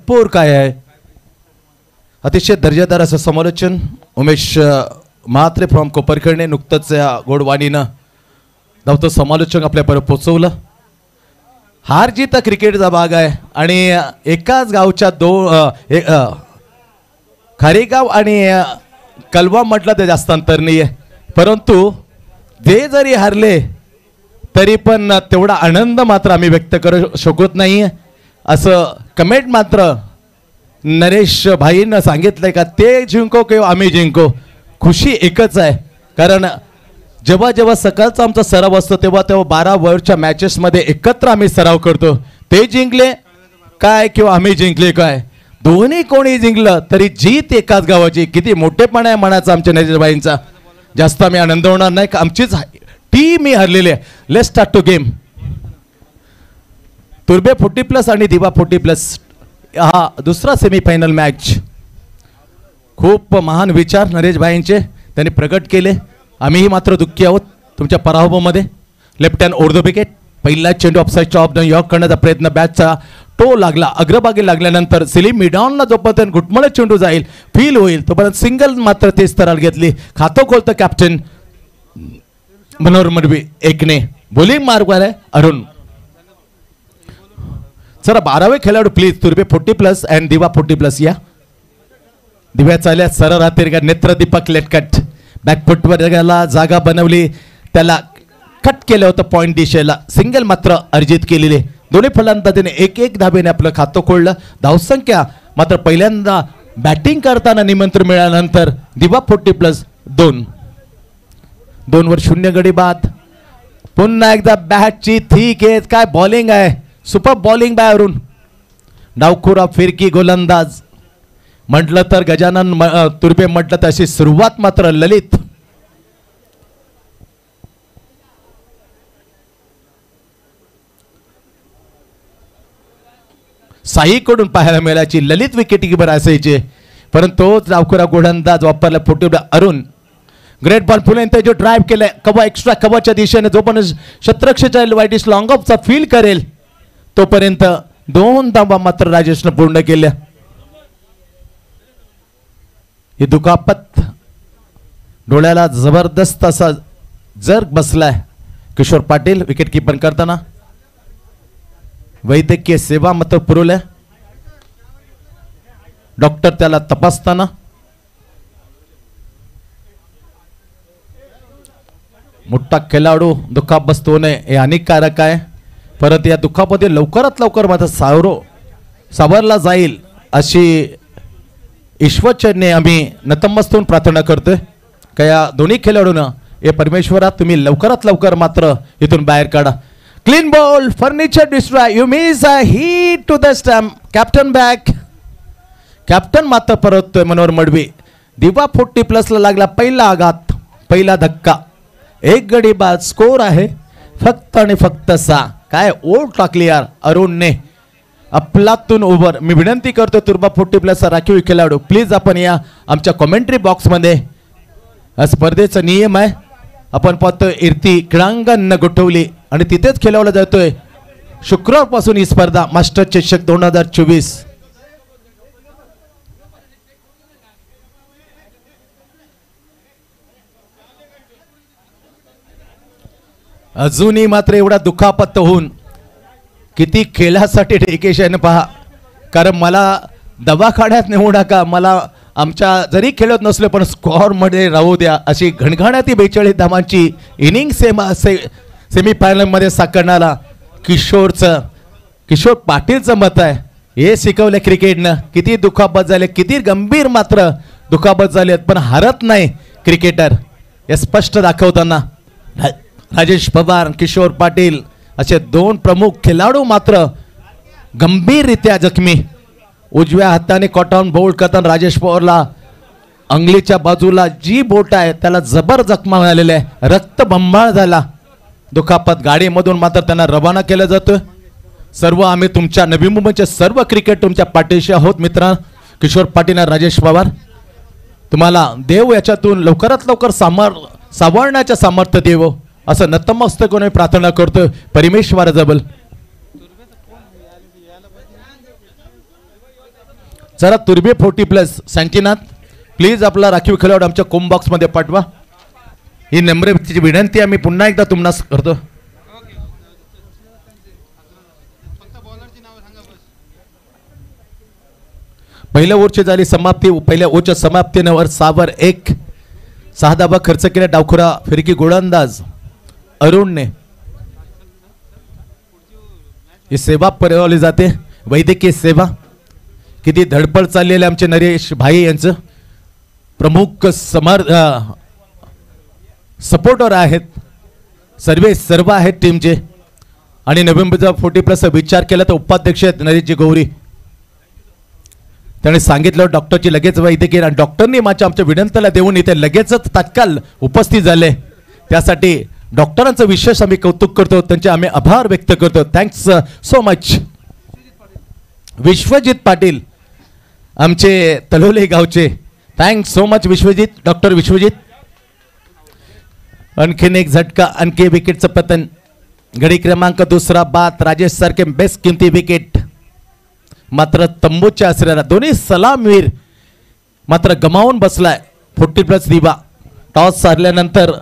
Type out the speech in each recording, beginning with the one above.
भरपूर काय आहे. अतिशय दर्जेदार असं समालोचन उमेश म्हात्रे फ्रॉम कोपरखैरणे नुकतंच या गोडवाणीनं धावतं समालोचन आपल्यापर्यंत पोचवलं. हार जीत क्रिकेटचा भाग आहे आणि एकाच गावच्या खारेगाव आणि कलवा म्हटलं तर जास्त अंतर नाही आहे, परंतु ते जरी हारले तरी पण तेवढा आनंद मात्र आम्ही व्यक्त करू शकत नाही. असं कमेंट मात्र नरेश भाईंना सांगितलंय का ते जिंको किंवा आम्ही जिंको, खुशी एकच आहे. कारण जेव्हा जेव्हा सकाळचा आमचा सराव असतो तेव्हा तेव्हा 12 ओव्हरच्या मॅचेसमध्ये एकत्र आम्ही सराव करतो. ते जिंकले काय किंवा आम्ही जिंकले काय, दोन्ही कोणी जिंकलं तरी जीत एकाच गावाची. किती मोठेपणा आहे म्हणायचं आमच्या नरेश भाईंचा. जास्त आम्ही आनंद होणार नाही का आमचीच टीम ही हरलेली आहे. Let's start to game. तुर्बे 40+ आणि दिवा 40+, हा दुसरा सेमीफायनल मॅच. खूप महान विचार नरेश भाईंचे त्यांनी प्रकट केले. आम्हीही मात्र दुःखी आहोत तुमच्या पराभवामध्ये. Left hand over the wicket, पहिला चेंडू ऑफसाईडच्या ऑफ द यॉर्क करण्याचा प्रयत्न, बॅटचा टो लागला, अग्रभागी लागल्यानंतर सिलीम मिडॉनला जोपर्यंत घुटमळत चेंडू जाईल फील होईल तोपर्यंत सिंगल मात्र तेच स्तराला घेतली. खातं खोलतं कॅप्टन मनोहर मडवी एकने. बॉलिंग मार्गवर आहे अरुण. चला 12वे खेळाडू प्लीज. तुर्बे 40+ अँड दिवा 40+. या दिव्या चालल्या सरळ राहतील का नेत्रदीपक लेटकट बॅकफुटवर गेला, जागा बनवली, त्याला कट केलं होतं पॉईंट दिशेला. सिंगल मात्र अर्जित केलेले. दोन्ही फलंदाजीने एक धाबेने आपलं खातं खोललं. धावसंख्या मात्र पहिल्यांदा बॅटिंग करताना निमंत्रण मिळाल्यानंतर दिवा 40+ 2 वर 0 गडी बाद. पुन्हा एकदा बॅटची थिक आहे. काय बॉलिंग आहे, सुपर बॉलिंग बाय अरुण. डावखुरा फिरकी गोलंदाज म्हटलं तर गजानन तुर्बे, म्हटलं तर अशी सुरुवात मात्र ललित. साईकडून पाहायला मिळायची ललित विकेट किपर असायचे, परंतु तोच डावखुरा गोलंदाज वापरला 40 अरुण. ग्रेट बॉल पुन्हा जो ड्राईव्ह केलाय कव्हा एक्स्ट्रा कव्हाच्या दिशेने, जो पण शतरक्षेच्या वाईटिश लॉंग ऑफचा फील करेल तोपर्यंत 2 धावा मात्र राजेशनं पूर्ण केल्या. ही दुखापत डोळ्याला जबरदस्त असा जर्क बसलाय. किशोर पाटील विकेट कीपर करताना वैद्यकीय सेवा मात्र पुरवल्या. डॉक्टर त्याला तपासताना मोठा खेळाडू दुखापत होणे हे हानिकारक आहे, परंतु या दुखापती लवकरात लवकर मात्र सावरला जाईल अशी ईश्वरचरणी आम्ही नतमस्तून प्रार्थना करतोय. का या दोन्ही खेळाडूंना हे परमेश्वरा तुम्ही लवकरात लवकर मात्र इथून बाहेर काढा. Clean ball, furniture destroy, you miss a hit to the stump. Captain back. Captain मात्र परततोय मनोहर मडवी. दिवा 40+ ला लागला पहिला आघात, पहिला धक्का. 1 गडी बाद. स्कोर आहे फक्त आणि फक्त 6. काय ओढ टाकली यार अरुणने अफलातून ओव्हर. मी विनंती करतो तुर्बा 40+ राखीव खेळाडू प्लीज आपण या आमच्या कॉमेंट्री बॉक्समध्ये. स्पर्धेचा नियम आहे आपण पाहतो इर्ती क्रीडांगण गोठवली आणि तिथेच खेळवला जातोय. शुक्रवारपासून ही स्पर्धा मास्टर चषक 2024. अजूनही मात्र एवढा दुखापत होऊन किती खेळासाठी डेडिकेशन पहा. कारण मला दवाखान्यात नेऊ नका, मला आमच्या जरी खेळत नसलो पण स्कोअरमध्ये राहू द्या अशी घणघणाती 42 धावांची इनिंग सेमीफायनलमध्ये साकारणारा किशोर पाटीलचं मत आहे. हे शिकवलं क्रिकेटनं. किती दुखापत झाले, किती गंभीर मात्र दुखापत झाली पण हारत नाही क्रिकेटर हे स्पष्ट दाखवताना. राजेश पवार, किशोर पाटील असे 2 प्रमुख खेळाडू मात्र गंभीररित्या जखमी. उजव्या हाताने कॉटन बोल्ड करताना राजेश पवारला अंगलीच्या बाजूला जी बोट आहे त्याला जबर जखमा झालेल्या आहे, रक्तबंबाळ झाला. दुखापत. गाडीमधून मात्र त्यांना रवाना केलं जातं. सर्व आम्ही तुमच्या नवी मुंबईचे सर्व क्रिकेट तुमच्या पाठीशी आहोत मित्र. किशोर पाटील, राजेश पवार, तुम्हाला देव याच्यातून लवकरात लवकर सावरण्याचं सामर्थ्य देव असं नतमस्तकाने प्रार्थना करतोय परमेश्वराजवळ. जरा तुर्बे 40+ सँटीनाथ प्लीज आपला राखीव खेळाडू आमच्या कोम बॉक्स मध्ये पाठवा. ही नम्र विनंती आम्ही पुन्हा एकदा तुम्हाला करतो. पहिल्या ओव्हरची झाली समाप्ती. पहिल्या ओव्हरच्या समाप्तीवर 6 1 6 धावा खर्च केल्या. डावखुरा फिरकी गोलंदाज अरुणने ही सेवा पुरवली जाते. वैद्यकीय सेवा किती धडपड चाललेले आमचे नरेश भाई यांचं प्रमुख सपोर्टर आहेत. सर्व आहेत टीमचे. आणि नोव्हेंबरचा 40+ विचार केला तर उपाध्यक्ष आहेत नरेशजी गौरी. त्याने सांगितलं डॉक्टरची लगेच वैद्यकीय आणि डॉक्टरनी माझ्या आमच्या विनंतीला देऊन इथे लगेचच तात्काळ उपस्थित झाले. त्यासाठी डॉक्टरांचं विशेष आम्ही कौतुक करतो. त्यांचे आम्ही आभार व्यक्त करतो. Thanks so much. Vishwajit Patil आमचे तलोले गावचे thanks so much Vishwajit. Doctor Vishwajit. आणखीन एक झटका. आणखी विकेटचं पतन. गडी क्रमांक 2 बाद. राजेश सारखे बेस्ट किमती विकेट मात्र तंबूच्या आसऱ्याला दोन्ही सलामवीर मात्र गमावून बसलाय. 40+ दिवा. टॉस हारल्यानंतर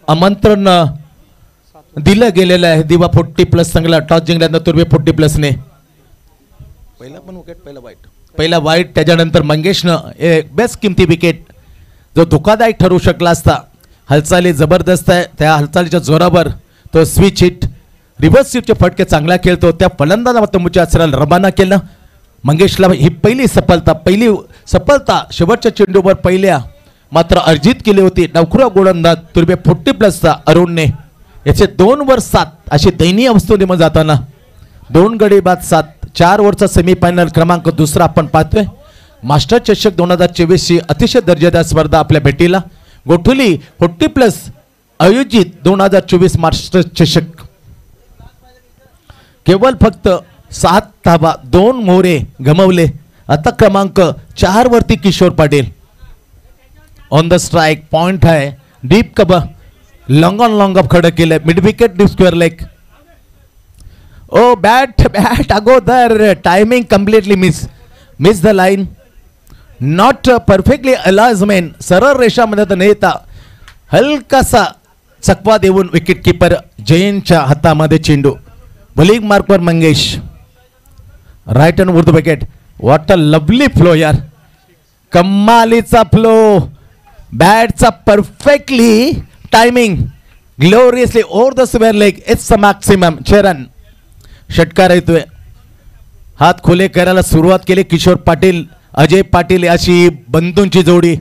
आमंत्रण दिलं गेलेलं आहे. दिवा 40+ संघाला टॉस जिंकल्यानंतर तुर्बे 40+ ने पहिला पण विकेट पहिला वाईट. त्याच्यानंतर मंगेशनं एक बेस्ट किमती विकेट जो धोकादायक ठरू शकला असता. हालचाली जबरदस्त आहे. त्या हालचालीच्या जोरावर तो स्विच हिट रिव्हर्स स्विचचे फटके चांगला खेळतो. त्या फलंदाजाला तंबूच्या आसऱ्याला रवाना केलं. मंगेशला ही पहिली सफलता शेवटच्या चेंडूवर पहिल्या मात्र अर्जित केली होती. डावखुरा गोलंदाज तुर्बे 40+चा अरुणने याचे 2 वर 7 अशी दयनीय अवस्थेमध्ये जाताना 2 गडी बाद 7. 4 ओव्हरचा सेमीफायनल क्रमांक 2 आपण पाहतोय. मास्टर चषक 2024 ची अतिशय दर्जेदार स्पर्धा आपल्या भेटीला. गोठुली 40+ आयोजित 2024 मास्टर चषक. केवळ फक्त 7 धावा 2 मोहरे गमवले. आता क्रमांक 4 वरती Kishor Patil. On the strike point आहे. डीप कब लॉंग ऑफ खडं केलंय. Mid wicket deep square leg. Oh bat अगोदर timing completely miss the line. Not perfectly alignment. सरळ रेषामध्ये तर नेता हलकासा चकवा देऊन विकेट किपर जयंतच्या हातामध्ये चेंडू. बॉलिंग मार्कवर Mangesh. Right hand over the wicket. What a lovely flow यार. कमालीचा फ्लो. बॅटचा perfectly timing gloriously over the square leg. It's a maximum. 6 run. षटकार येतोय. हात खुले करायला सुरुवात केली किशोर पाटील अजय पाटील अशी बंधूंची जोडी.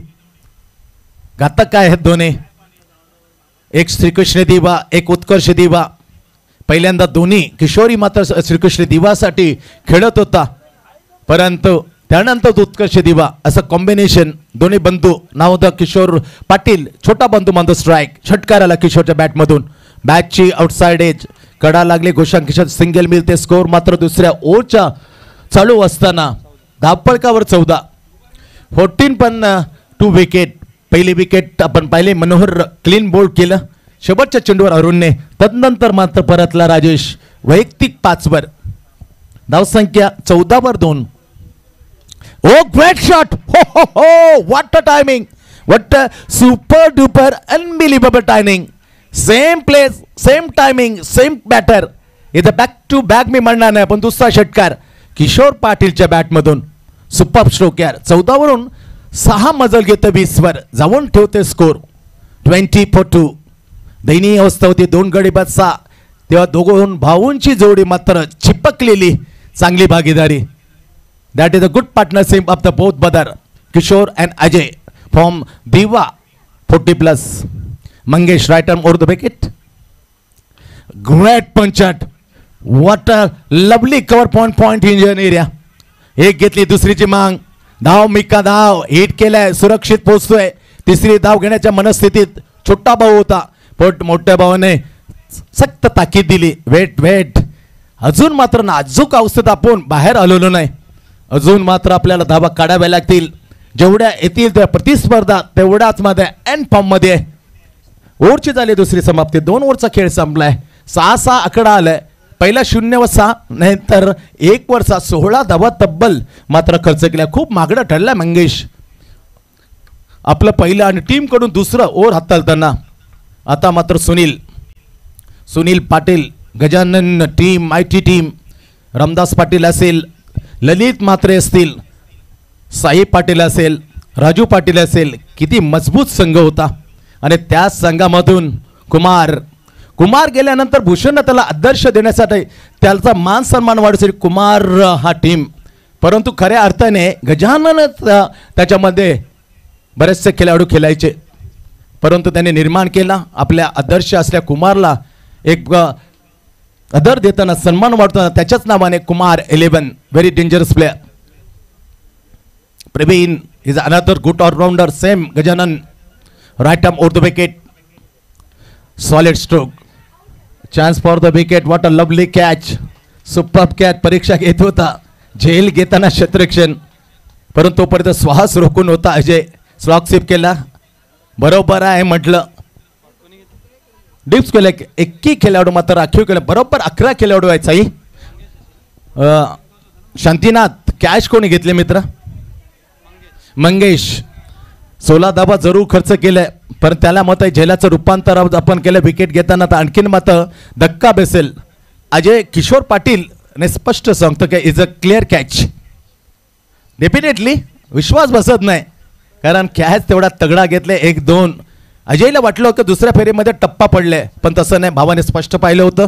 घातक आहेत दोन्ही. एक श्रीकृष्ण दिवा एक उत्कर्ष दिवा. पहिल्यांदा दोन्ही किशोरी मात्र श्रीकृष्ण दिवासाठी खेळत होता. परंतु त्यानंतर उत्कर्ष दिवा असं कॉम्बिनेशन दोन्ही बंधू नाव द किशोर पाटील. छोटा बंधू मान द स्ट्राइक. षटकार आला किशोरच्या बॅटमधून. बॅटची आउटसाइड एज कडा लागले. गोशांक किशोर सिंगल मिळते. स्कोर मात्र दुसऱ्या ओव्हरच्या चालू असताना धावफलकावर 14. 14 पण 2 विकेट. पहिली विकेट आपण पाहिले. मनोहर क्लीन बोल्ड केलं शेवटच्या चेंडूवर अरुणने. तदनंतर मात्र परतला राजेश वैयक्तिक 5 वर. धावसंख्या 14 वर 2. Oh great shot. हो what a timing. What a super duper unbelievable timing. Same place same timing same batter. इथं बॅक टू बॅक मी म्हणणार नाही पण दुसरा षटकार किशोर पाटीलच्या बॅटमधून. सुपर स्ट्रोक यार. 14 वरून 6 मजल घेतं 20 वर जाऊन ठेवते स्कोर 20-2. दयनीय अवस्था होती. 2 गडी बाद 6. तेव्हा दोघं भाऊंची जोडी मात्र चिपकलेली चांगली भागीदारी. That is a good partnership of the both brother Kishor and Ajay from Diva 40+. Mangesh right arm over the wicket. Great पंचट. What a lovely cover point इंजन एरिया. एक घेतली दुसरीची मांग. धाव मिका धाव हिट केलाय. सुरक्षित पोहोचतोय. तिसरी धाव घेण्याच्या मनस्थितीत छोटा भाऊ होता. पण मोठ्या भावाने सक्त ताकीद दिली. वेट अजून मात्र नाजूक अवस्थेत आपण बाहेर आलेलो नाही. अजून मात्र आपल्याला धावा काढाव्या लागतील. जेवढ्या येतील त्या प्रतिस्पर्धा तेवढ्याच मध्ये एंड फॉर्म मध्ये. ओव्हरची झाली दुसरी समाप्ती. 2 ओव्हरचा खेळ संपलाय. 6-6 आकडा आलाय. पहिला 0-6 नंतर 1 वर 6 16 धावा तब्बल मात्र खर्च केल्या. खूप मागणं ठरला मंगेश. आपलं पहिलं आणि टीम कडून दुसरं ओव्हर हाताळताना आता मात्र Sunil Patil, Gajanan team, mighty team, Ramdas Patil असेल, ललित म्हात्रे असतील, साई पाटील असेल, राजू पाटील असेल, किती मजबूत संघ होता. आणि त्या संघामधून कुमार गेल्यानंतर भूषण त्याला आदर्श देण्यासाठी त्याचा मान सन्मान वाढवण्यासाठी कुमार हा टीम. परंतु खऱ्या अर्थाने गजानन त्याच्यामध्ये बरेचसे खेळाडू खेळायचे, परंतु त्याने निर्माण केला. आपल्या आदर्श असल्या कुमारला एक आदर देताना सन्मान वाढताना त्याच्याच नावाने Kumar 11 very dangerous player. Pravin is another good allrounder. Same Gajanan right arm over the wicket, solid stroke, chance for the wicket. What a lovely catch, super catch. परीक्षा घेत होता, झेल घेताना क्षेत्ररक्षण, परंतु तोपर्यंत श्वास रोखून होता अजय. स्लॉक स्वीप केला, बरोबर आहे म्हटलं. डिप्स केले, 21 खेळाडू मात्र राखीव केले. बरोबर 11 खेळाडू आहेत साई. शांतीनाथ कॅच कोणी घेतले मित्र? मंगेश. 16 धावा जरूर खर्च केलाय, पण त्याला मत झेलाचं रूपांतर आपण केलं विकेट घेताना. तर आणखीन मात्र धक्का बसेल. अजय किशोर पाटील ने स्पष्ट सांगतो की is a clear catch. Definitely विश्वास बसत नाही, कारण कॅच तेवढा तगडा घेतले. 1-2 अजयला वाटलं की दुसऱ्या फेरीमध्ये टप्पा पडले, पण तसं नाही. भावाने स्पष्ट पाहिलं होतं,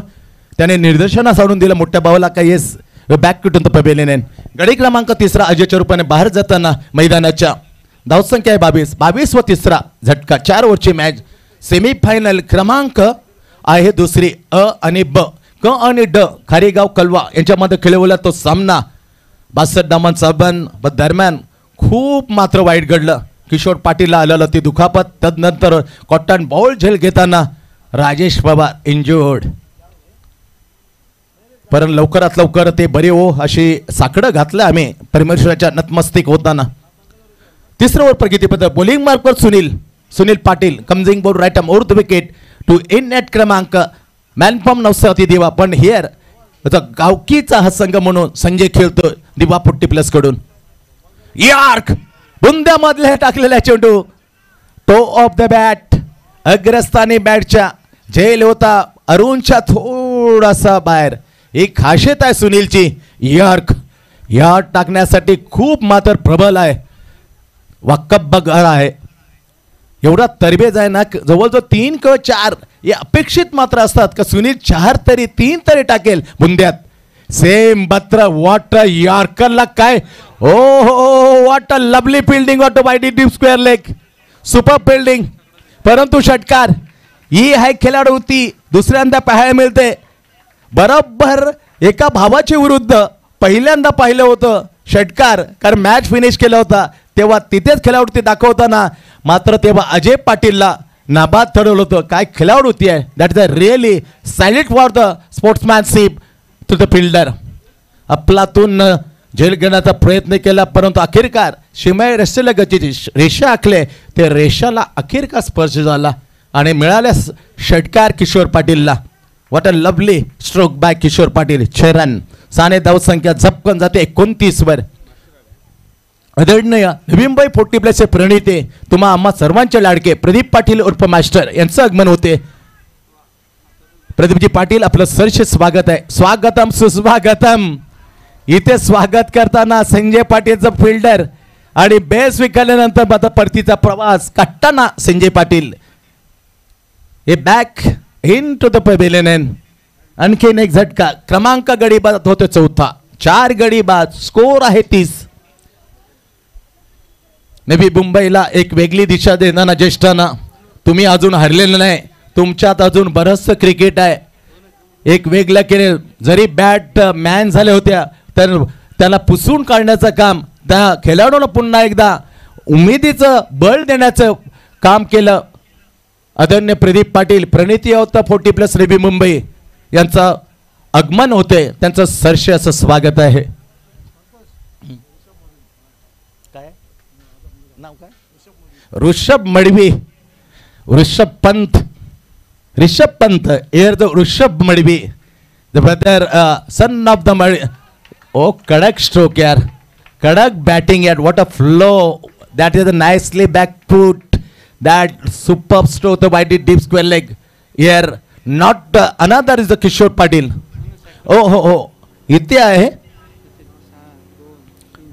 त्याने निर्देशना सोडून दिलं मोठ्या भावाला का yes back to the pavilion. गडी क्रमांक 3 अजयच्या रूपाने बाहेर जाताना मैदानाच्या. धावसंख्या आहे 22 व तिसरा झटका. 4 ओव्हरची मॅच. सेमीफायनल क्रमांक आहे दुसरी. अ आणि ब, क आणि ड खारीगाव कलवा यांच्यामध्ये खेळवला तो सामना. 62 धावांचा बन दरम्यान खूप मात्र वाईट घडलं. किशोर पाटीलला आलेलं ती दुखापत. तदनंतर कॉटन बॉल झेल घेताना राजेश बाबा इंजुर्ड. पण लवकरात लवकर ते बरे हो अशी साकडं घातलं आम्ही परमेश्वराच्या नतमस्तिक होताना. तिसरं ओव्हर प्रगतीपत्र. बॉलिंग मार्कवर Sunil Patil coming ball right arm over the wicket to in net क्रमांक मॅन फ्रॉम नवसाती दिवा. पण हिअर गावकीचा हा संघ म्हणून संजय खेळतो दिवा 40+ कडून. यार्क बुंद्यामधले टाकलेला चेंडू टो ऑफ द बॅट. अग्रस्थानी बॅटच्या झेल होता अरुणच्या थोडासा बाहेर. एक खासियत आहे सुनीलची, यार्क टाकण्यासाठी खूप मात्र प्रबल आहे. वाकबगार आहे, एवढा तरबेज आहे ना. जवळजवळ 3 किंवा 4 हे अपेक्षित मात्र असतात का सुनील 4 तरी 3 तरी टाकेल बुंद्यात. सेम बत्र वॉट यॉर्करला काय. ओ हो what a lovely fielding auto by deep square leg. Super fielding, परंतु षटकार ही आहे खेळाडू होती दुसऱ्यांदा पाहायला मिळते. बरोबर एका भावाच्या विरुद्ध पहिल्यांदा पाहिलं होतं षटकार, कारण मॅच फिनिश केला होता तेव्हा तिथेच खेळाडू दाखवताना मात्र तेव्हा अजय पाटीलला नाबाद ठरवलं होतं. काय खेळाडू होती आहे. That is a really salute for the sportsmanship to the fielder. आपलातून झेल घेण्याचा प्रयत्न केला, परंतु अखेरकार शिमाई रेषेला गतीची रेषा आखले, ते रेषाला अखेरकार स्पर्श झाला आणि मिळाल्या षटकार किशोर पाटीलला. What a lovely stroke by Kishor Patil. 6 run. साने धावसंख्या झपकन जाते 29 वर. आदरणीय नवी मुंबई 40+ प्रणिते तुम्हा आम्हा सर्वांचे लाडके प्रदीप पाटील उर्फ मास्टर यांचं आगमन होते. प्रदीपजी पाटील आपलं सरस स्वागत आहे. स्वागतम सुस्वागतम. इथे स्वागत करताना संजय पाटीलचं फिल्डर आणि बेस विकल्यानंतर आता परतीचा प्रवास काढताना संजय पाटील हे back in to the pavilion. आणखीन एक झटका. क्रमांक गडी बाद होतो 4. 4 गडी बाद. स्कोर आहे 30. नवी मुंबईला एक वेगळी दिशा देताना ज्येष्ठांना तुम्ही अजून हरलेलं नाही. तुमच्यात अजून बरंचसं क्रिकेट आहे. एक वेगळं केले जरी बॅट मॅन झाल्या होत्या तर त्याला पुसून काढण्याचं काम त्या खेळाडूनं पुन्हा एकदा उमेदीचं बळ देण्याचं काम केलं. आदरणीय प्रदीप पाटील प्रणिती होता 40+ नवी मुंबई यांचं आगमन होते. त्यांचं सरसे असं स्वागत आहे. काय नाव काय? Rishabh Madvi. Rishabh Pant air the Rishabh Madvi the brother son of the oh कडक स्ट्रोक यार, कडक बॅटिंग यार, what a flow, that is a nicely back foot, that super stroke the wide deep square leg यार, not another is the Kishor Patil. Oh हो इथे आहे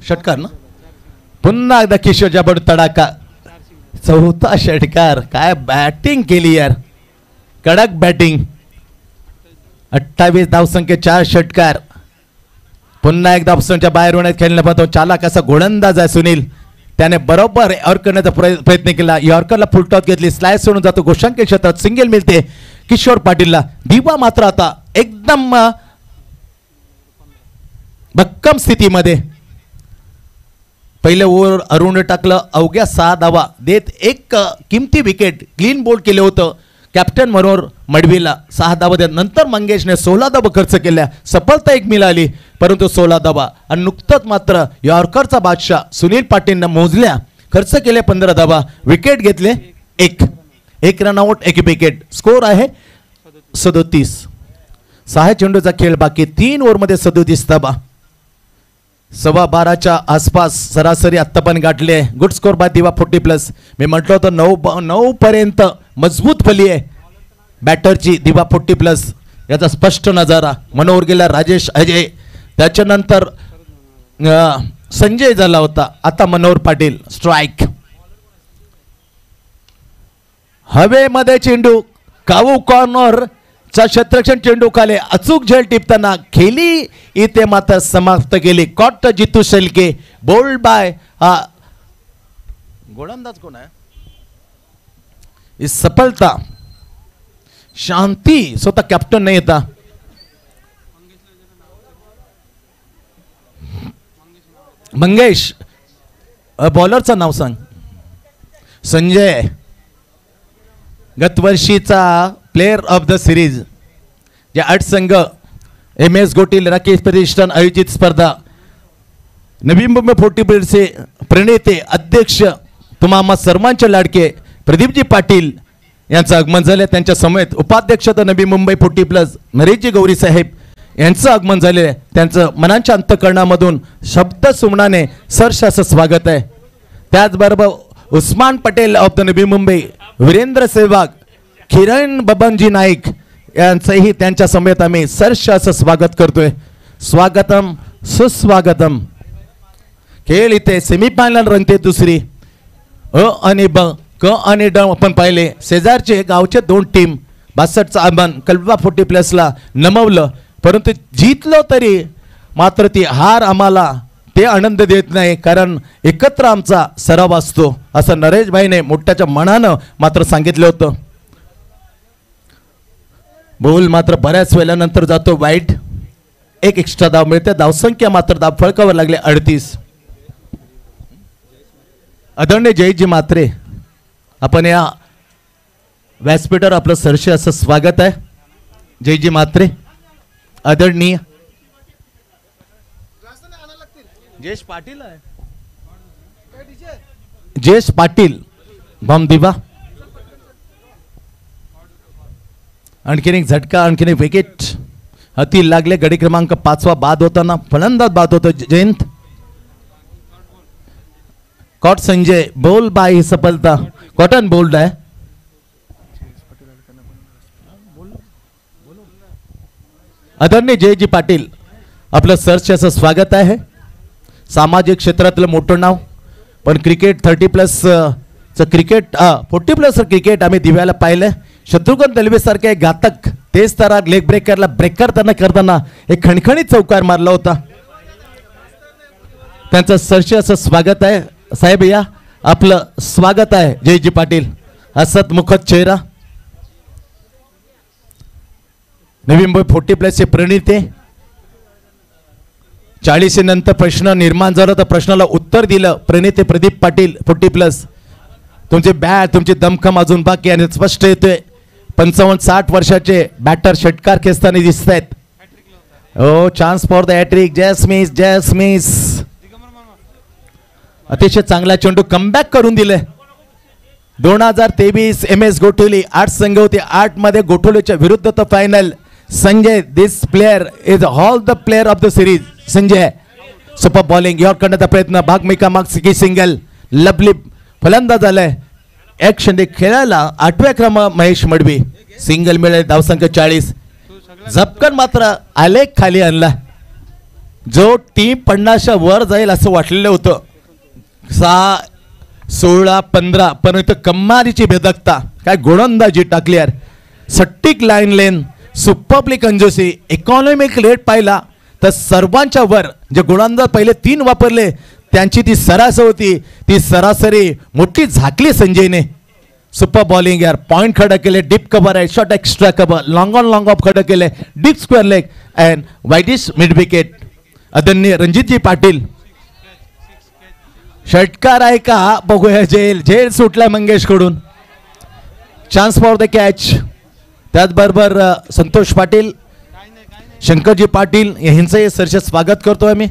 षटकार ना, पुन्हा एकदा किशोर जबड तडाका, चौथा षटकार. काय बॅटिंग केली यार, कडक बॅटिंग. 28 धावसंख्या 4 षटकार. पुन्हा एकदा ऑप्शनच्या बाहेर होण्यात खेळण्यात पाहतो. चालक असा गोलंदाज आहे सुनील, त्याने बरोबर यॉर्क करण्याचा प्रयत्न केला, यॉर्करला फुलटॉस घेतली, स्लाइस सोडून जातो गोशांकित क्षेत्रात, सिंगल मिळते किशोर पाटीलला. दिवा मात्र आता एकदम भक्कम स्थितीमध्ये. पहिले ओव्हर अरुण टाकलं, अवघ्या 6 धावा देत एक किमती विकेट क्लीन बोल्ड केलं होतं कॅप्टन मनोहर मडवीला. 6 धावा देत नंतर मंगेशने 16 धावा खर्च केल्या, सफलता एक मिळाली परंतु 16 धावा. आणि नुकतंच मात्र यॉर्करचा बादशाह सुनील पाटीलनं मोजल्या, खर्च केले 15 धावा, विकेट घेतले एक रन आउट, एक विकेट. स्कोर आहे 37. 6 चेंडूचा खेळ बाकी, 3 ओव्हरमध्ये 37 धावा. 12:15च्या आसपास सरासरी आत्ता पण गाठली आहे. गुड स्कोर बाय दिवा 40+. मी म्हटलं होतं 9 पर्यंत मजबूत फली आहे बॅटरची दिवा 40+. याचा स्पष्ट नजारा. मनोहर गेला, राजेश अजय, त्याच्यानंतर संजय झाला होता, आता मनोहर पाटील. स्ट्राईक. हवेमध्ये चेंडू, कावू कॉर्नर चा क्षेत्ररक्षण चेंडू खाले, अचूक झेल टिपताना खेळी इथे मात्र समाप्त केली. Caught Jitu Shelke, bowled by गोलंदाज कोण आहे, ही सफलता शांती स्वतः कॅप्टन नाही येता. मंगेश, बॉलरचं नाव सांग. संजय, गतवर्षीचा प्लेयर ऑफ द सिरीज. या 8 संघ MS गोटील राकेश प्रतिष्ठान आयोजित स्पर्धा, नवी मुंबई 40+चे प्रणेते अध्यक्ष तुम्हा सर्वांचे लाडके प्रदीपजी पाटील यांचं आगमन झाले. त्यांच्या समेत उपाध्यक्ष नवी मुंबई 40+ नरेशजी गौरी साहेब यांचं आगमन झाले. त्यांचं मनाच्या अंतःकरणामधून शब्द सुमनाने सरस असं स्वागत आहे. त्याचबरोबर उस्मान पटेल ऑफ द नवी मुंबई, वीरेंद्र सेहवाग, किरण बबनजी नाईक यांचंही त्यांच्या समेत आम्ही सरस असं स्वागत करतोय. स्वागतम सुस्वागतम. खेळ इथे सेमीफायनल रंगते दुसरी. अ आणि ब, क आणि ड आपण पाहिले. शेजारचे गावचे 2 टीम 62चं आव्हान कल्पा 40+ला नमवलं, परंतु जितलो तरी मात्र ती हार आम्हाला ते आनंद देत नाही, कारण एकत्र आमचा सराव असतो असं नरेशभाईने मोठ्याच्या मनानं मात्र सांगितलं होतं. बोल मात्र बऱ्याच वेळानंतर जातो वाईट. एक एक्स्ट्रा धाव मिळते. धावसंख्या मात्र धाव फळकावर लागले 38. आदरणीय जयजी मात्रे, आपण या व्यासपीठावर आपलं सरसे असं स्वागत आहे. जयजी मात्रे, आदरणीय जयेश पाटील आहे, जयेश पाटील बॉम्ब दिवा. आणखीन एक झटका, आणखीन एक विकेट हाती लागले. गडी क्रमांक 5वा बाद होताना फलंदाज बाद होतो जयंत. कॉट संजय, बोल बाय ही सफलता. कॉटन बोल्ड आहे. आदरणीय जयजी पाटील, आपलं सरचं स्वागत आहे. सामाजिक क्षेत्रातलं मोठं नाव, पण क्रिकेट 30+ चं क्रिकेट 40+ क्रिकेट आम्ही दिव्याला पाहिलं. शत्रुघ्न दलवे सारखे घातक तेच तारा लेग ब्रेकरला ब्रेक करताना एक खणखणीत चौकार मारला होता. त्यांचं सरसे असं स्वागत आहे. साहेब या, आपलं स्वागत आहे. जयजी पाटील, हसत मुखत चेहरा. नवी मुंबई 40+चे प्रणेते. 40 नंतर प्रश्न निर्माण झाला तर प्रश्नाला उत्तर दिलं प्रणेते प्रदीप पाटील 40+. तुमचे बॅट, तुमची दमखम अजून बाकी आणि स्पष्ट येतोय. 55-60 वर्षाचे बॅटर षटकार खेचताना दिसत आहेत. Oh chance for the hat trick. Just miss. अतिशय चांगला चेंडू कमबॅक करून दिले. 2023 MS गोठोली 8 संघ होते. 8 मध्ये गोठोलीच्या विरुद्ध तर final Sanjay, this player is all the player of the series. Sanjay, super bowling. Yorker प्रयत्न भाग मिका मागची सिंगल लवली फलंदाज आलाय. एक क्षणी खेळायला 8व्या क्रम महेश मडवी. सिंगल मिळाले. धावसंख्या 40. झपकन मात्र आलेख खाली आणला. जो टीम 50च्या वर जाईल असं वाटलेलं होतं. 6, 16, 15 पण इथं कम्मारीची भेदकता. काय गोलंदाजी टाकली यार. सट्टिक लाईन लेन सुपरली कंजूसी. इकॉनॉमिक रेट पाहिला तर सर्वांच्या वर जे गोलंदाज पहिले 3 वापरले त्यांची ती सरासरी होती. ती सरासरी मोठी झाकली संजयने. सुपर बॉलिंग यार. पॉइंट खडा केले. डीप कव्हर आहे. Short extra cover. Long on long of खडा केले. Deep square leg and widish mid wicket. आदरणीय रणजितजी पाटील षटकार आहे का बघूया. झेल सुटला मंगेश कडून. Chance for the catch. त्याचबरोबर संतोष पाटील, शंकरजी पाटील यांचं सरचे स्वागत करतो आम्ही.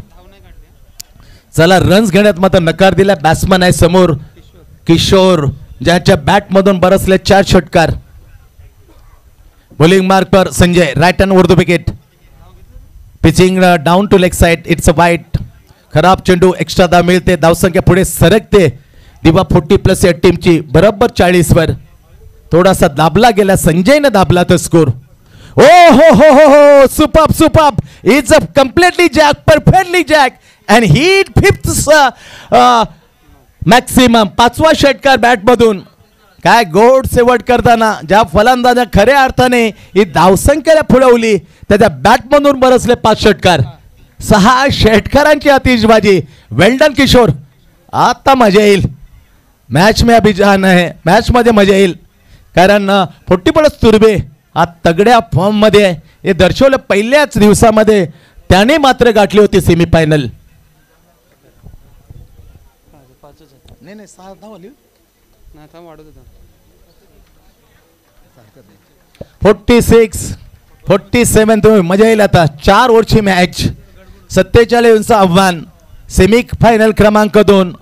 चला रन्स घेण्यात मात्र नकार दिला. बॅट्समन आहे समोर किशोर ज्याच्या बॅट मधून बरसले 4 षटकार. बॉलिंग मार्क पर संजय. राईट हँड उर्दू wicket. Pitching down to leg side. It's a wide. खराब चेंडू. एक्स्ट्रा धाव मिळते. धावसंख्या पुढे सरकते. दिवा 40+ या टीमची बरोबर 40 वर. थोडासा दाबला गेला. संजयने दाबला तो स्कोर. ओ हो superb superb. It's a completely jack. Perfectly jack and hit 5th maximum. 5वा षटकार बॅट मधून. काय गोड शेवट करताना ज्या फलंदाजा खऱ्या अर्थाने ही धावसंख्येला फुलवली त्याच्या बॅट मधून बरसले 5 षटकार. 6 षटकारांची आतिषबाजी. वेल्डन किशोर. आता मजा येईल. मॅच में अभी जान आहे. मॅच मध्ये मजा येईल कारण 40+ तुर्बे हा तगड्या फॉर्म मध्ये. हे दर्शवलं पहिल्याच दिवसामध्ये. त्याने मात्र गाठली होती सेमीफायनल. नाही 6 धाव आली. 46, 47 तुम्ही मजा येईल आता. 4 ओव्हरची मॅच. 47 आव्हान. सेमी फायनल क्रमांक 2.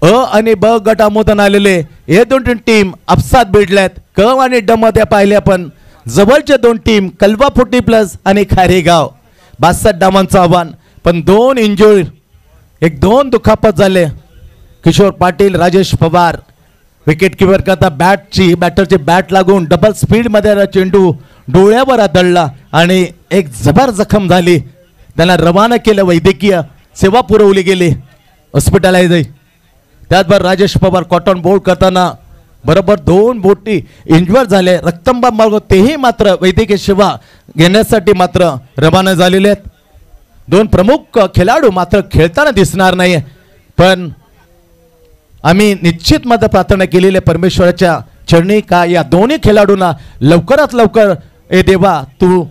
अ आणि ब गटामधून आलेले हे 2 टीम आपसात भिडल्यात. क आणि ड मध्ये पाहिले आपण जवळच्या 2 टीम कलवा 40+ आणि खारेगाव. 62 डावांचं आव्हान. पण 2 इंजुरी. 2 दुखापत झाले. किशोर पाटील, राजेश पवार विकेट किपर करता. बॅटरची बॅट लागून डबल स्पीड मध्ये चेंडू डोळ्यावर आदळला आणि एक जबर जखम झाली. त्यांना रवाना केलं. वैद्यकीय सेवा पुरवली गेली. हॉस्पिटलाइज. त्याचबरोबर राजेश पवार कॉटन बोल्ड करताना बरोबर 2 बोटी इंज्युअर झाले. रक्तंबा मार्ग तेही मात्र वैद्यकीय सेवा घेण्यासाठी मात्र रवाना झालेले आहेत. 2 प्रमुख खेळाडू मात्र खेळताना दिसणार नाही. पण आम्ही निश्चित मध्ये प्रार्थना केलेली परमेश्वराच्या चरणी का या दोन्ही खेळाडूंना लवकरात लवकर ए देवा तू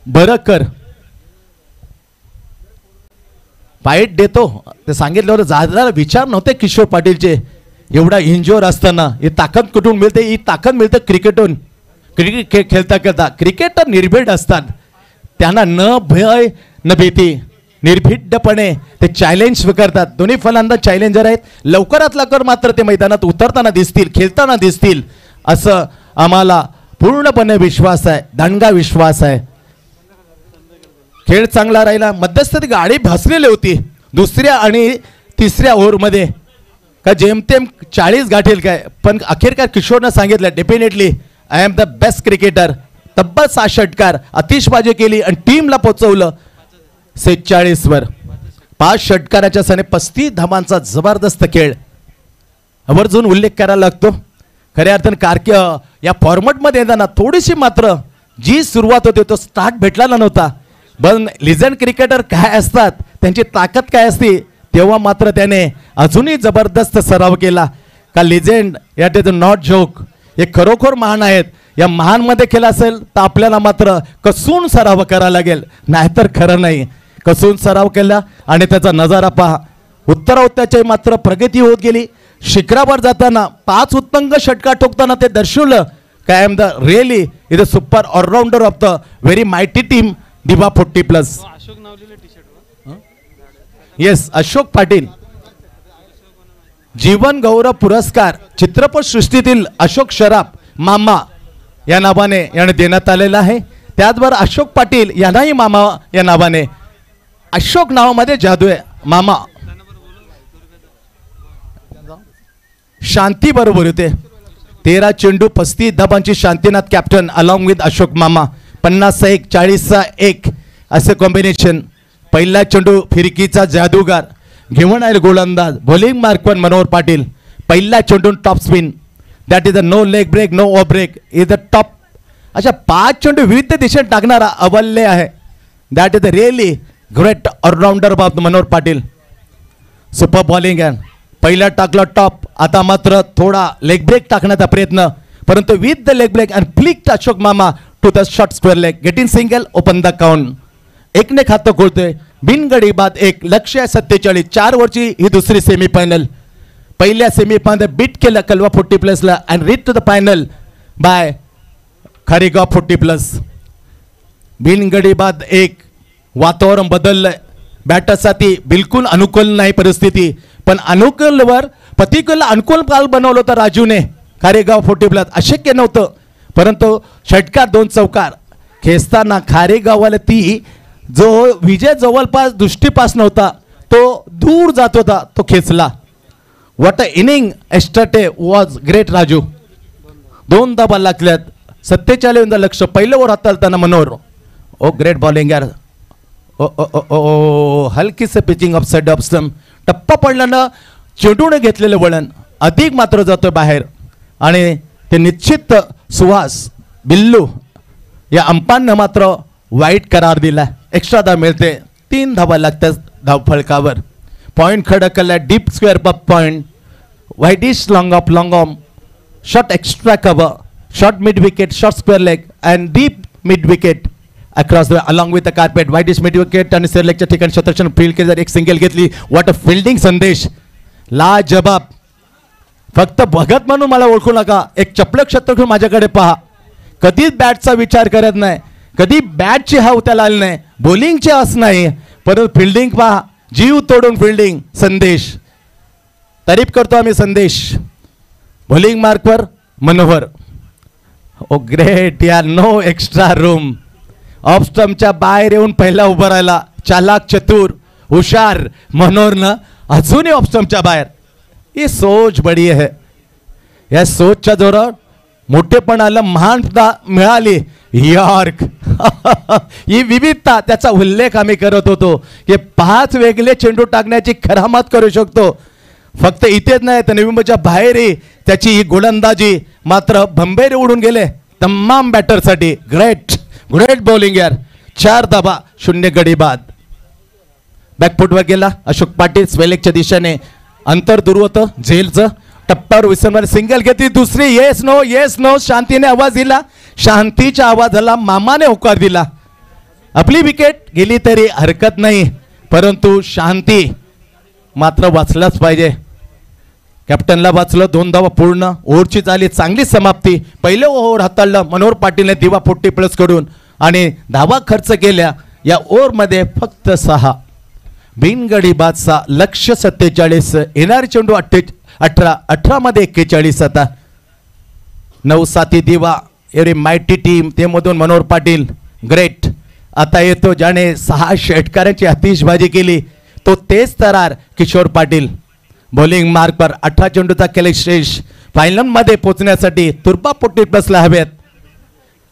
बरं कर. फाईट देतो ते सांगितलं होतं. जायला विचार नव्हते किशोर पाटीलचे. एवढा इंज्युअर असताना ही ताकद कुठून मिळते. ही ताकद मिळते क्रिकेटून. क्रिकेट खेळता खेळता. क्रिकेटर निर्भीड असतात. त्यांना न भय न भीती निर्भीडपणे ते चॅलेंज स्वीकारतात. दोन्ही फलंदाज चॅलेंजर आहेत. लवकरात लवकर मात्र ते मैदानात उतरताना दिसतील, खेळताना दिसतील असं आम्हाला पूर्णपणे विश्वास आहे. दांडगा विश्वास आहे. खेळ चांगला राहिला. मध्यस्थी गाडी भासलेली होती 2ऱ्या आणि 3ऱ्या ओव्हरमध्ये. का जेमतेम 40 गाठेल काय. पण अखेरकार किशोरनं सांगितलं definitely I am the best cricketer. तब्बल 6 षटकार आतिषबाजी केली आणि टीमला पोहोचवलं 46 वर. 5 षटकाराच्या सने 35 धावांचा जबरदस्त खेळ. आवर्जून उल्लेख करायला लागतो. खऱ्या अर्थाने या फॉर्मॅटमध्ये येताना थोडीशी मात्र जी सुरुवात होते तो स्टार्ट भेटला नव्हता. पण लिजंड क्रिकेटर काय असतात त्यांची ताकद काय असते तेव्हा मात्र त्याने अजूनही जबरदस्त सराव केला. का लिजेंड या नॉट जोक. हे खरोखर महान आहेत. या महानमध्ये खेळ असेल तर आपल्याला मात्र कसून सराव करावा लागेल. नाहीतर खरं नाही. कसून सराव केला आणि त्याचा नजारा पहा. उत्तरोत्तरची मात्र प्रगती होत गेली. शिखरावर जाताना 5 उत्तंग षटकार ठोकताना ते दर्शवलं काय I am the really is a super allrounder of the very mighty team Diva 40+. Yes Ashok Patil. जीवन गौरव पुरस्कार चित्रपट सृष्टीतील अशोक शराफ मामा या नावाने याने देण्यात आलेला आहे. त्याचबरोबर अशोक पाटील यांनाही मामा या नावाने, अशोक नावामध्ये जादू आहे. मामा शांती बरोबर होते. 13 चेंडू 35 धाबांची Shantinath captain along with Ashok मामा. 50-1 40-1 असे कॉम्बिनेशन. पहिला चेंडू फिरकीचा जादूगार घेऊन आहे गोलंदाज. Bowling mark one Manohar Patil. पहिला चेंडू top spin, that is a no leg break no off break is the top. अशा 5 चेंडू विविध दिशेत टाकणारा अवल्य आहे. That is a really great allrounder of Manohar Patil. Super bowling आहे. पहिला टाकला टॉप, आता मात्र थोडा लेग ब्रेक टाकण्याचा प्रयत्न, परंतु with the leg break and flicked Ashok मामा to the short square leg, getting single, open the count. एकने खातं खोलतोय. बिनगडी बाद एक. लक्ष्य 47. 4 ओव्हरची ही दुसरी सेमीफायनल. पहिल्या सेमीफायनल बीट केलं Kalwa 40+ and reach to the final by Kharegaon 40+. बिनगडी बाद एक. वातावरण बदललंय. बॅटरसाठी बिलकुल अनुकूल नाही परिस्थिती, पण अनुकूलवर प्रतिकूल अनुकूल काल बनवलं होतं राजूने खारेगाव 40+. अशक्य नव्हतं, परंतु षटकार 2 चौकार खेचताना खारेगावाला ती जो विजय जवळपास दृष्टीपास नव्हता तो दूर जात होता, तो खेचला. What a inning yesterday was great Raju. 2 धाबा लागल्यात. 47 लक्ष. पहिलं ओव्हर हाताळताना मनोहर. ओ ग्रेट बॉलिंग यार. ओ ओ ओ ओ हलकी से pitching off side off stump. टप्पा पडल्यानं चेंडूने घेतलेलं वळण अधिक मात्र जातोय बाहेर आणि ते निश्चित सुहास बिल्लू या अंपांना मात्र वाईट करार दिला. एक्स्ट्रा धाव मिळते. 3 धावा लागतात धावफलकावर. पॉईंट खडकला deep square pop point. Widish long off short extra cover, short mid wicket, short square leg and deep mid wicket across the along with the carpet. Widish mid wicket आणि square लेगच्या ठिकाणी शतरक्षण field केली, एक single घेतली. What a fielding संदेश. लाजबाब. फक्त भगत म्हणून मला ओळखू नका, एक चपलक शतरक्षण माझ्याकडे पहा. कधीच बॅटचा विचार करत नाही, कधी बॅटची हाव त्याला आली नाही, बॉलिंगची आस नाही, परंतु फिल्डिंग पहा. जीव तोडून फिल्डिंग. संदेश तारीफ करतो आम्ही. संदेश बॉलिंग मार्कवर मनोहर. ओ ग्रेट यार. No extra room. ऑफ स्टंपच्या बाहेर येऊन पहिला उभा राहिला. चालाक, चतुर, हुशार मनोहरनं अजूनही ऑफ स्टंपच्या बाहेर. ही सोच बडी आहे. या सोचच्या जोरावर मोठेपणाला महानता मिळाली. यॉर्क. ही विविधता, त्याचा उल्लेख आम्ही करत होतो की 5 वेगळे चेंडू टाकण्याची करामत करू शकतो. फक्त इथेच नाही तर नवी मुंबईच्या बाहेरही त्याची ही गोलंदाजी मात्र भंबेरी उडून गेले तमाम बॅटरसाठी. ग्रेट ग्रेट बॉलिंग यार. 4 धाबा 0 गडी बाद. बॅकफुटवर गेला अशोक पाटील. स्वेलेकच्या दिशेने अंतर दूर होतं झेलचं. टप्प्यावर विसरणारी सिंगल घेतली. दुसरी. Yes no yes no. शांतीने आवाज दिला. शांतीच्या आवाजाला मामाने होकार दिला. आपली विकेट गेली तरी हरकत नाही, परंतु शांती मात्र वाचलाच पाहिजे. कॅप्टनला वाचलं. 2 धावा पूर्ण. ओव्हरची झाली चांगली समाप्ती. पहिलं ओव्हर हाताळलं मनोहर पाटीलने दिवा 40+ कडून आणि धावा खर्च केल्या. या ओव्हरमध्ये फक्त 6. बिनगडी बादचा. लक्ष 47. येणारी चेंडू 18 मध्ये 41. आता 9 साथी दिवा. एवढी मायटी टीम ते मधून मनोहर पाटील. ग्रेट. आता येतो ज्याने 6 षटकारांची आतिषबाजी केली, तो तेच तरार किशोर पाटील. बॉलिंग मार्कवर 18 चेंडूचा केले श्रेष. फायनलमध्ये पोहोचण्यासाठी तुर्बा 40+ हवेत.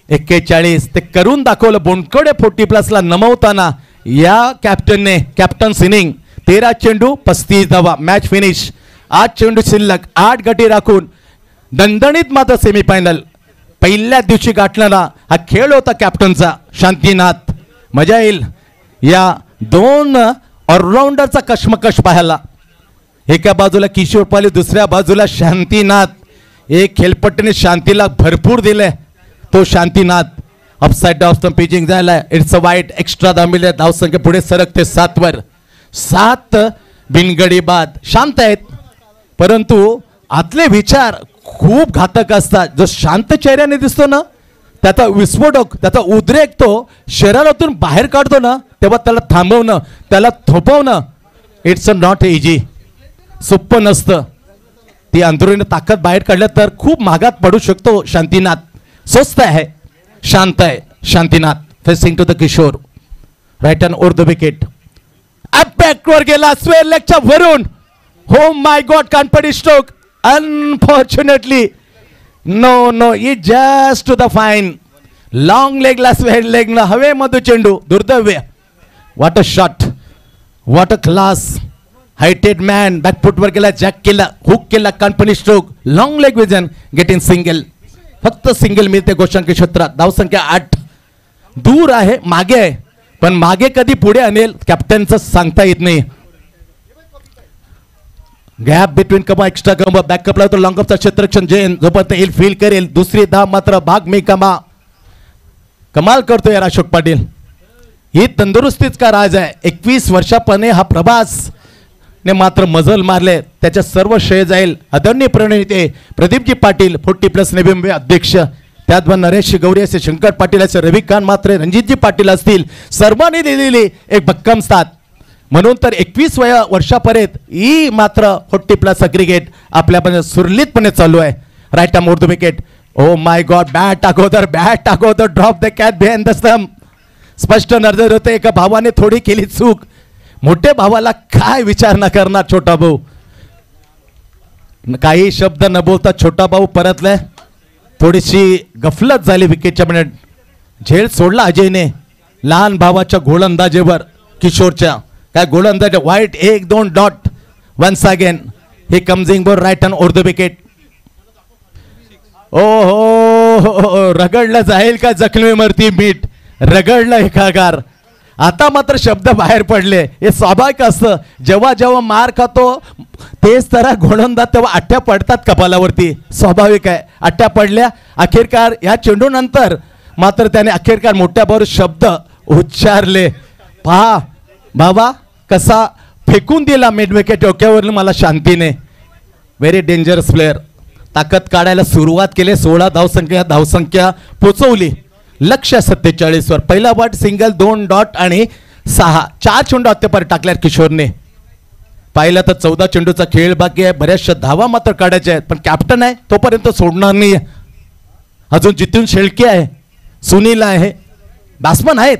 41 ते करून दाखवलं. बोंडकडे 40+ नमवताना या कॅप्टनने कॅप्टन्स इनिंग. 13 चेंडू 35 धावा. Match finish. 8 चेंडू शिल्लक. 8 गटी राखून दणदणीत मात्र सेमीफायनल पहिल्या दिवशी गाठणारा हा खेळ होता कॅप्टनचा. शांतीनाथ. मजा येईल या 2 ऑलराऊंडरचा कश्मकश पाहायला. एका बाजूला किशोर पाटील, दुसऱ्या बाजूला शांतीनाथ. एक खेळपट्टीने शांतीला भरपूर दिले. तो Shantinath outside off stump pitching झालाय. It's a wide. एक्स्ट्रा धावमिले. धावसंख्या पुढे सरकते 7 वर. 7 बिनगडी बाद. शांत आहेत, परंतु आतले विचार खूप घातक असतात. जो शांत चेहऱ्याने दिसतो ना, त्याचा विस्फोटक, त्याचा उद्रेक तो शरीरातून बाहेर काढतो ना, तेव्हा त्याला थांबवणं, त्याला थोपवणं इट्स नॉट इझी. सोपं नसतं. ती अंदरुनी ताकद बाहेर काढल्या तर खूप महागात पडू शकतो. शांतीनाथ स्वस्त आहे, शांत आहे. Shantinath facing to the Kishor, right hand over the wicket. बॅकवर गेला स्क्वेअर लेगच्या वरून. हो माय गॉड, कानपडी stroke. Unfortunately no it just to the fine. Long लेगला स्क्वेअर लेगला हवेमध्ये चेंडू दुर्दैव्य. What a shot, what a class. हायटेड मॅन बॅकफुटवर गेला, जॅक केला, हुक केला, कानपडी stroke, long leg vision, get in single. फक्त सिंगल मिळते गोशांकी क्षेत्रात. धावसंख्या 8. दूर आहे, मागे आहे, पण मागे कधी पुढे आणेल कॅप्टनचं सांगता येत नाही. गॅप बिटवीन कमा, एक्स्ट्रा कमा, बॅकअपला तर लॉंगअपचा क्षेत्ररक्षण जैन जोपर्यंत येईल फील करेल. दुसरी धाव मात्र भाग मी कमा. कमाल करतो यार अशोक पाटील. ही तंदुरुस्तीच का राज आहे. 21 वर्षापणे हा प्रभास ने मात्र मजल मारले. त्याच्या सर्व श्रेय जाईल आदरणीय प्रणिते प्रदीपजी पाटील 40+ नेबिंबे अध्यक्ष, त्याचबरोबर नरेश गौरी असे, शंकर पाटील असे, रविकांत मात्रे, रणजितजी पाटील असतील, सर्वांनी दिलेली एक भक्कम साथ. म्हणून तर 21 वर्षापर्यंत ही मात्र 40+ क्रिकेट आपल्यामध्ये सुरळीतपणे चालू आहे. Right arm over the wicket. Oh my god, bat अगोदर drop the catch behind the stump. स्पष्ट नजर होते एका भावाने थोडी केली चूक. मोठ्या भावाला काय विचार न करणार छोटा भाऊ. काही शब्द न बोलता छोटा भाऊ परतलाय. थोडीशी गफलत झाली विकेटच्या मिनिट. झेल सोडला अजयने लहान भावाच्या गोलंदाजीवर किशोरच्या. काय गोलंदाज वाईट 1-2 dot. Once again he comes in bowl right hand over the wicket. Oh हो, रगडलं जाईल का जखमीवरती मीठ, रगडलं एकागार. आता मात्र शब्द बाहेर पडले. हे स्वाभाविक असतं, जेव्हा जेव्हा मार खातो तेच तर गोलंदाज तेव्हा आठ्या पडतात कपालावरती, स्वाभाविक आहे. आठ्या पडल्या. अखेरकार या चेंडूनंतर मात्र त्याने अखेरकार मोठ्या बरोबर शब्द उच्चारले. पहा बाबा कसा फेकून दिला मिड विकेट डोक्यावरून मला शांतीने. Very dangerous player. ताकद काढायला सुरुवात केली. 16 धावसंख्या पोचवली. लक्ष्य 47 वर. पहिला बॉट सिंगल, 2 डॉट आणि 4 चेंडू अत्यंत टाकल्यात किशोरने. पाहिलं तर 14 चेंडूचा खेळ बाकी आहे. बऱ्याचशा धावा मात्र काढायच्या आहेत, पण कॅप्टन आहे तोपर्यंत सोडणार नाही. अजून जितून शेळके आहे, सुनील आहे, बॅट्समन आहेत,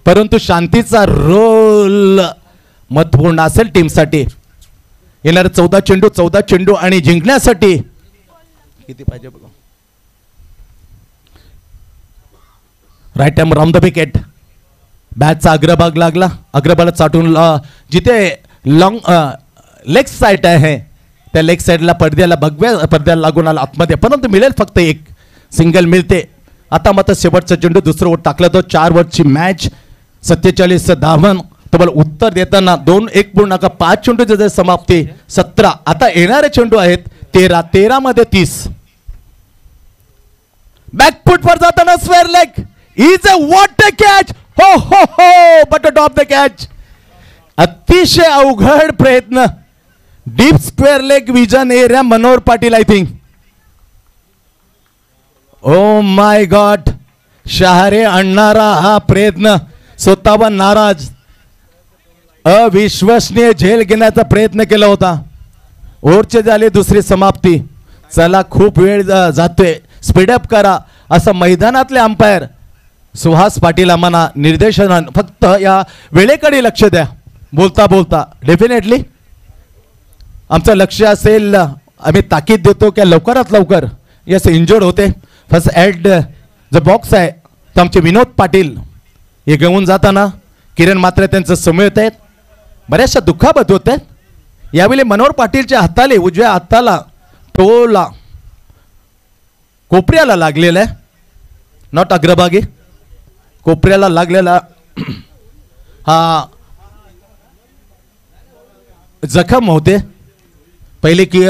परंतु शांतीचा रोल महत्वपूर्ण असेल टीमसाठी. येणारे 14 चेंडू आणि जिंकण्यासाठी किती पाहिजे बघा. Right hand round the wicket. बॅटचा अग्रभाग लागला. अग्रभागाला चाटून जिथे लॉंग लेग साईड आहे त्या लेग साईडला पडद्याला लागून आला आतमध्ये, परंतु मिळेल फक्त एक सिंगल मिळते. आता मात्र शेवटचा चेंडू दुसरं ओव्हर टाकला तो. 4 ओव्हरची मॅच, 47 धावन. तुम्हाला उत्तर देताना 2-1.5 चेंडू समाप्ती 17. आता येणारे चेंडू आहेत 13 मध्ये 30. बॅकफुट वर जाताना square leg is a what a catch. Oh but drop the catch. अतिशय अवघड प्रयत्न. Deep square leg vision area Manohar Patil I think. Oh my god, शहारे आणणारा हा प्रयत्न. स्वतःवर नाराज, अविश्वसनीय झेल घेण्याचा प्रयत्न केला होता. ओव्हरचे झाले दुसरी समाप्ती. चला खूप वेळ जातोय, स्पीडअप करा असं मैदानातले अंपायर सुहास पाटील आम्हाला निर्देशन. फक्त या वेळेकडे लक्ष द्या. बोलता बोलता डेफिनेटली आमचं लक्ष असेल. आम्ही ताकीद देतो की लवकरात लवकर यस इंजर्ड होते. फर्स्ट ॲट द बॉक्स आहे तर आमचे विनोद पाटील हे घेऊन जाताना किरण मात्र त्यांचं समेत आहेत. बऱ्याचशा दुखापत होत आहेत. यावेळी मनोहर पाटीलच्या हाताले उजव्या हाताला टोला कोपऱ्याला लागलेला आहे. नॉट अग्रभागी, कोपऱ्याला लागलेला हा जखम होते. पहिले की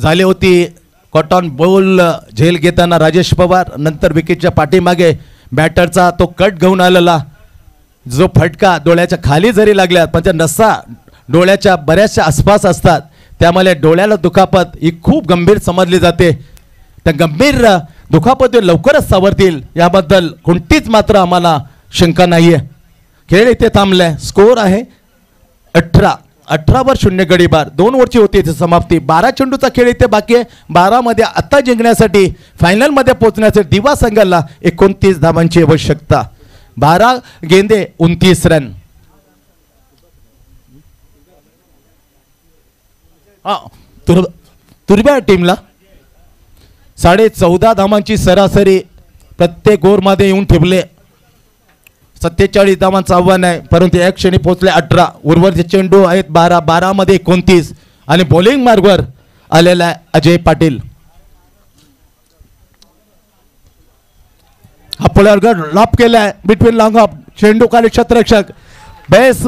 झाली होती कॉटन बॉल झेल घेताना राजेश पवार. नंतर विकेटच्या पाठीमागे बॅटरचा तो कट घेऊन आलेला जो फटका डोळ्याच्या खाली जरी लागल्यात पण त्या नसा डोळ्याच्या बऱ्याचशा आसपास असतात, त्यामुळे डोळ्याला दुखापत ही खूप गंभीर समजली जाते. त्या गंभीर दुखापती लवकरच सावरतील याबद्दल कोणतीच मात्र आम्हाला शंका नाही आहे. खेळ इथे थांबलाय. स्कोर आहे 18. 18-0 गडी बाद. 2 ओव्हरची होती इथे समाप्ती. 12 चेंडूचा खेळ इथे बाकी आहे. 12 मध्ये आता जिंकण्यासाठी फायनलमध्ये पोहोचण्यासाठी दिवा संघाला 29 धावांची आवश्यकता. 12 गेंदे 29 रन. तुर्ब्या टीमला 14.5 धावांची सरासरी प्रत्येक ओव्हरमध्ये येऊन ठेवले. 47 धावांचं आव्हान आहे, परंतु एक क्षणी पोहोचले 18. उर्वरित चेंडू आहेत 12. 12 मध्ये 29 आणि बॉलिंग मार्गवर आलेला आहे अजय पाटील. हा पुलरगड लॉप केलाय बिटवीन लॉंग ऑफ. चेंडू खाली क्षेत्ररक्षक. बेस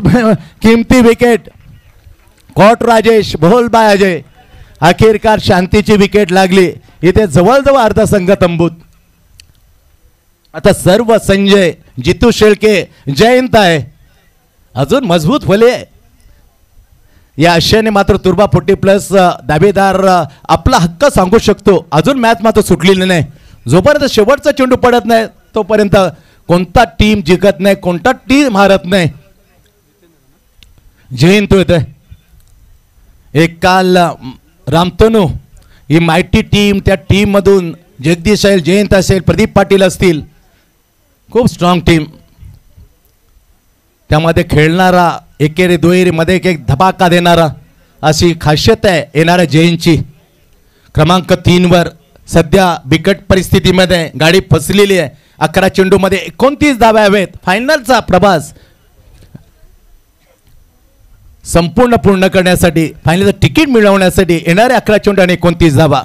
किमती विकेट. कॉट राजेश बोल बाय अजय. अखेरकार शांतीची विकेट लागली. इथे जवळजवळ अर्धा संघ तंबूत. आता सर्व संजय, जितू शेळके, जयंत आहे. अजून मजबूत फले या आशयाने मात्र तुर्बा 40+ दावेदार आपला हक्क सांगू शकतो. अजून मॅच मात्र सुटलेली नाही. जोपर्यंत शेवटचा चेंडू पडत नाही तोपर्यंत कोणता टीम जिंकत नाही, कोणता टीम हारत नाही. जयंत येतोय. एक काल रामतनू ही मायटी टीम, त्या टीम मधून जगदीश असेल, जयंत असेल, प्रदीप पाटील असतील, खूप स्ट्रॉंग टीम. त्यामध्ये खेळणारा एकेरी दुहेरी मध्ये एक धबाका देणारा अशी खासियत आहे येणाऱ्या जयंतची. क्रमांक 3 वर सध्या बिकट परिस्थितीमध्ये गाडी फसलेली आहे. 11 चेंडूमध्ये 29 धावा हवेत. फायनलचा प्रवास संपूर्ण पूर्ण करण्यासाठी, फायनलचं तिकीट मिळवण्यासाठी येणारे 11 चेंडू आणि 29 धावा.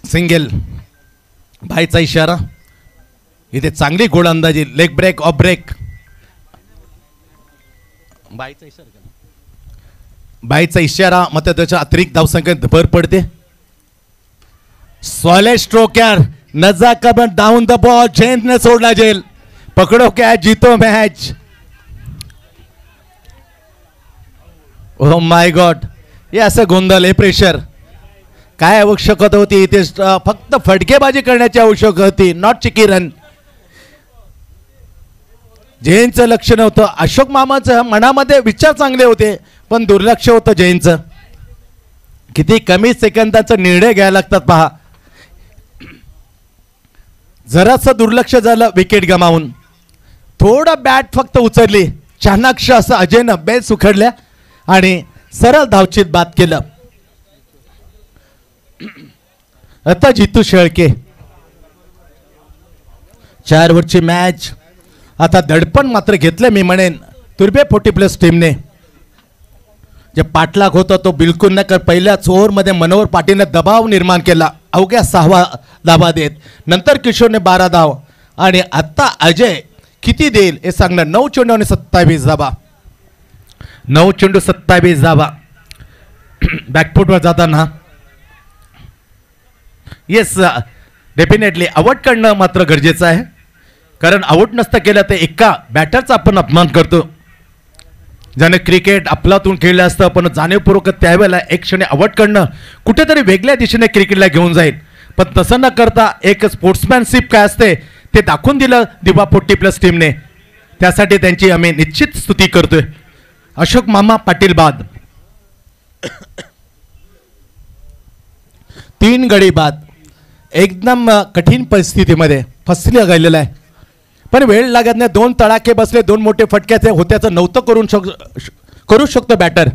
सिंगल. भाईचा इशारा. इथे चांगली गोलंदाजी. Leg break off break. बाईचा इशारा मात्र त्याच्या अतिरिक्त धावसंख्येत भर पडते. सॉलिड स्ट्रोक यार. नजाकत डाउन द बॉल. जयंत ने सोडला जेल. पकडो कॅच, जीतो मॅच. ओ माय गॉड, हे असं गोंधळ, हे प्रेशर. काय आवश्यकता होती इथे? फक्त फटकेबाजी करण्याची आवश्यकता होती, नॉट चिकी रन. जयंतचं लक्ष नव्हतं. अशोक मामाचं मनामध्ये विचार चांगले होते पण दुर्लक्ष होतं जयंतचं. किती कमी सेकंदाचा निर्णय घ्यायला लागतात पहा. जरासं दुर्लक्ष झालं, विकेट गमावून. थोडं बॅट फक्त उचलली, चाणाक्ष असं अजयनं बेस उखडल्या आणि सरळ धावचीत बाद केलं. आता जितू शेळके. 4 ओव्हरची मॅच. आता दडपण मात्र घेतलं मी म्हणेन तुर्बे 40+ टीमने. जे पाठलाग होता तो बिलकुल न कर. पहिल्याच ओव्हरमध्ये मनोहर पाटीलने दबाव निर्माण केला, अवघ्या 6 धावा देत. नंतर किशोरने 12 धाव आणि आता अजय किती देईल हे सांगणार. 9 चेंडू आणि 27 धावा. 9 चेंडू 27 धावा. बॅकफुटवर जाताना येस डेफिनेटली आउट करणं मात्र गरजेचं आहे, कारण आउट नसतं केलं तर एका बॅटरचा आपण अपमान करतो. ज्याने क्रिकेट आपलातून खेळलं असतं पण जाणीवपूर्वक त्यावेळेला एक क्षणी आउट करणं कुठेतरी वेगळ्या दिशेने क्रिकेटला घेऊन जाईल. पण तसं न करता एक स्पोर्ट्समॅनशिप काय असते ते दाखवून दिलं दिवा 40+ टीमने. त्यासाठी त्यांची आम्ही निश्चित स्तुती करतोय. अशोक मामा पाटील बाद. 3 गडी बाद. एकदम कठीण परिस्थितीमध्ये फसले गेलेला आहे, पण वेळ लागत नाही. 2 तडाखे बसले, 2 मोठे फटक्याचे होत्याचं नव्हतं करू शकतो बॅटर.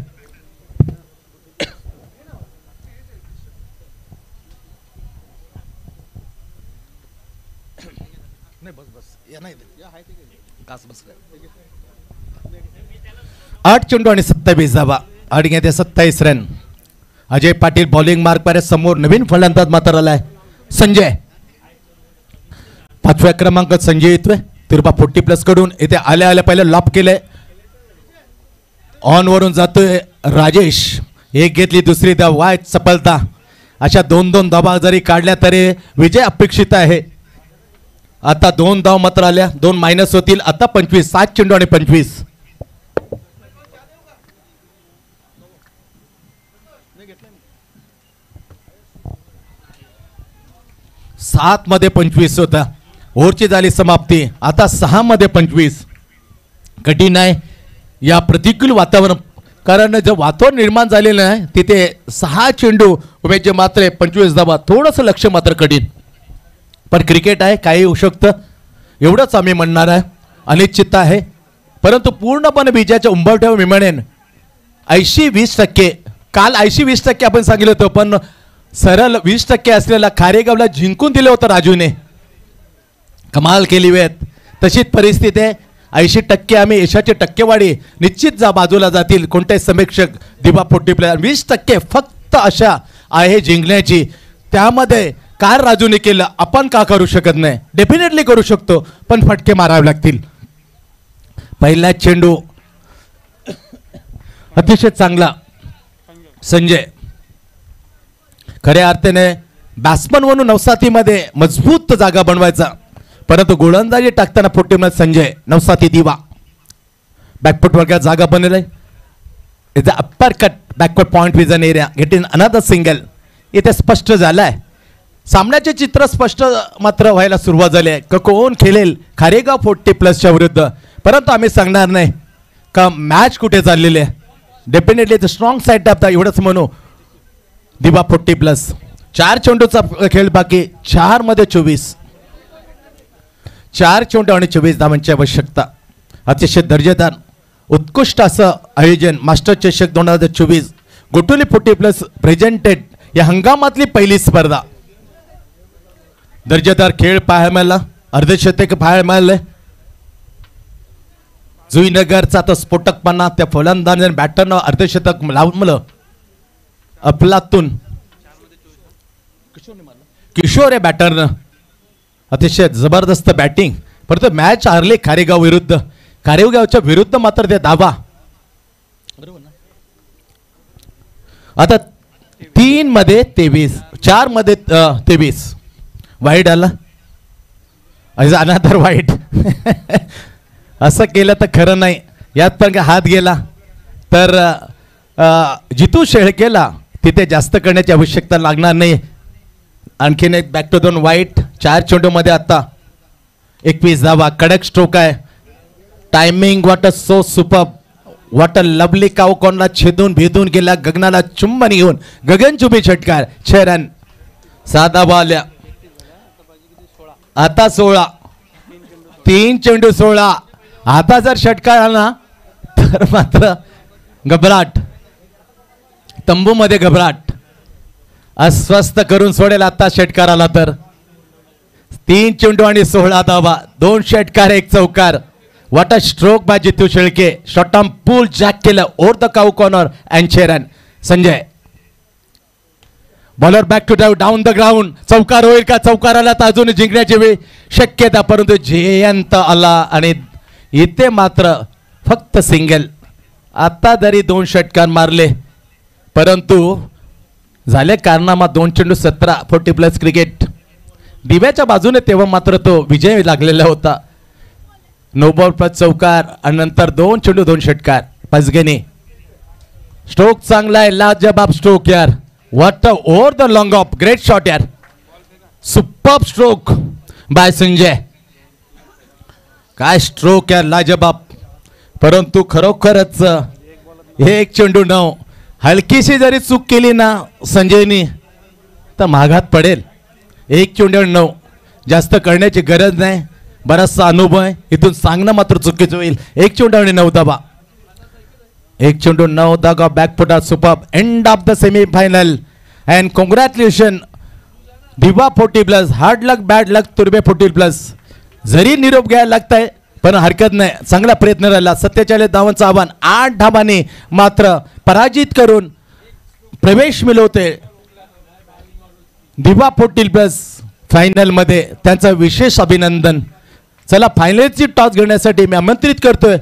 आठ चेंडू आणि 27 धावा. 8 गेंदे 27 run. Ajay Patil bowling mark पर समोर नवीन फलंदाज मात्र आलाय संजय. 5व्या क्रमांकात संजय येतोय तुर्बा 40+ कडून. इथे आल्या आल्या पहिले लॉप केलंय. ऑन वरून जातोय राजेश. एक घेतली, दुसरी धाव, वाय सफलता. अशा 2-2 धावा जरी काढल्या तरी विजय अपेक्षित आहे. आता 2 धाव मात्र आल्या, 2 मायनस होतील. आता 25, 7 चेंडू आणि 25. 7 मध्ये 25 होता. ओव्हरची झाली समाप्ती. आता 6 मध्ये 25. कठीण आहे या प्रतिकूल वातावरण, कारण जर वातावरण निर्माण झालेलं आहे तिथे 6 चेंडू उमेशचे मात्र 25 धावा, थोडंसं लक्ष मात्र कठीण. पण क्रिकेट आहे, काही होऊ शकतं एवढंच आम्ही म्हणणार आहे. अनिश्चितता आहे, परंतु पूर्णपणे विजयाच्या उंबरठ्यावर मी म्हणेन 80-20%. काल 80-20% आपण सांगितलं होतं, पण सरळ 20% असलेला खारेगावला जिंकून दिलं होतं राजूने. कमाल केली वेळ. तशीच परिस्थिती आहे. 80% आम्ही यशाची टक्केवारी निश्चित बाजूला जातील कोणत्याही समीक्षक दिवा 40 20% फक्त आशा आहे जिंकण्याची. त्यामध्ये काय राजूने केलं आपण का करू शकत नाही? डेफिनेटली करू शकतो, पण फटके मारावे लागतील. पहिला चेंडू अतिशय चांगला संजय. खऱ्या अर्थाने बॅट्समन म्हणून नवसाथीमध्ये मजबूत जागा बनवायचा, परंतु गोलंदाजी टाकताना 40 संजय नवसाथी दिवा बॅकफुट वर्गात जागा बनलेला आहे. Is upper cut backward point vision area getting another single. इथे स्पष्ट झालं आहे, सामन्याचे चित्र स्पष्ट मात्र व्हायला सुरुवात झाली आहे का कोण खेळेल खारेगाव 40+च्या विरुद्ध. परंतु आम्ही सांगणार नाही का मॅच कुठे चाललेली आहे. डेफिनेटली स्ट्रॉंग साईड टाकता एवढंच म्हणू. दिवा 40+. 4 चेंडूचा खेळ बाकी. 4 मध्ये 24. 4 चेंडू आणि 24 धावांची आवश्यकता. अतिशय दर्जेदार उत्कृष्ट असं आयोजन मास्टर चषक 2024 गोटुली 40+ प्रेझेंटेड या हंगामातली पहिली स्पर्धा. दर्जेदार खेळ पाहायला मिळाला, अर्धशतक पाहायला मिळाले. जुईनगरचा तो स्फोटकपणा त्या फलंदाज बॅटरनं अर्धशतक लावलं. अफलातून किशोर या बॅटरनं अतिशय जबरदस्त बॅटिंग. परंतु मॅच हारले खारेगाव विरुद्ध. खारेगावच्या विरुद्ध मात्र ते धावा. आता 3 मध्ये 23, 4 मध्ये 23 वाईट आला. Another white. असं केलं तर खरं नाही. यात पण काय हात गेला तर जितू शेळकेला तिथे जास्त करण्याची आवश्यकता लागणार नाही. आणखीन एक बॅक टू 2 वाईट. 4 चेंडूमध्ये आता 21 धावा. कडक स्ट्रोक आहे. Timing what a so super. What a lovely काव कोणला छेदून भेदून गेला, गगनाला चुंबन घेऊन गगनचुंबी षटकार. 6 रन. 6 धावा आल्या. आता 16. 3 चेंडू 16. आता जर षटकार आला तर मात्र घबराट. तंबूमध्ये घबराट. अस्वस्थ करून सोडेल आता षटकार आला तर. 3 चेंडू आणि 16 धावा. 2 षटकार 1 चौकार. What a stroke by Jitu Shelke. Short arm pull jack केलं over the cow corner and 6 run. Sanjay bowler back to down the ground. चौकार होईल का? चौकार आला तर अजून जिंकण्याची वेळ शक्यता, परंतु जयंत आला आणि इथे मात्र फक्त सिंगल. आता जरी 2 षटकार मारले परंतु झाले कारनामा. 2 चेंडू 17 40+ क्रिकेट. दिव्याच्या बाजूने तेव्हा मात्र तो विजय लागलेला होता. 9 बॉल + चौकार आणि नंतर 2 चेंडू 2 षटकार. पाचगणी. स्ट्रोक चांगला आहे. लाजबाब स्ट्रोक यार. What over the long off. Great shot यार. Superb stroke by Sanjay. काय स्ट्रोक यार, लाजबाब. परंतु खरोखरच 1 चेंडू 9. हलकीशी जरी चूक केली ना संजयनी तर महागात पडेल. 1 चेंडू 9. जास्त करण्याची गरज नाही. बराचसा अनुभव आहे. इथून सांगणं मात्र चुकीचं होईल. 1 चेंडू आणि 9 धावा. 1 चेंडू 9 धावा. बॅकफुटात superb. End of the semifinal and congratulation Diva 40+. Hard luck bad luck तुर्बे 40+. जरी निरोप घ्यायला लागताय पण हरकत नाही. चांगला प्रयत्न राहिला. 47 धावांचं आव्हान. 8 धावांनी मात्र पराजित करून प्रवेश मिळवते दिवा 40+ फायनल मध्ये. त्यांचं विशेष अभिनंदन. चला फायनलची टॉस घेण्यासाठी मी आमंत्रित करतोय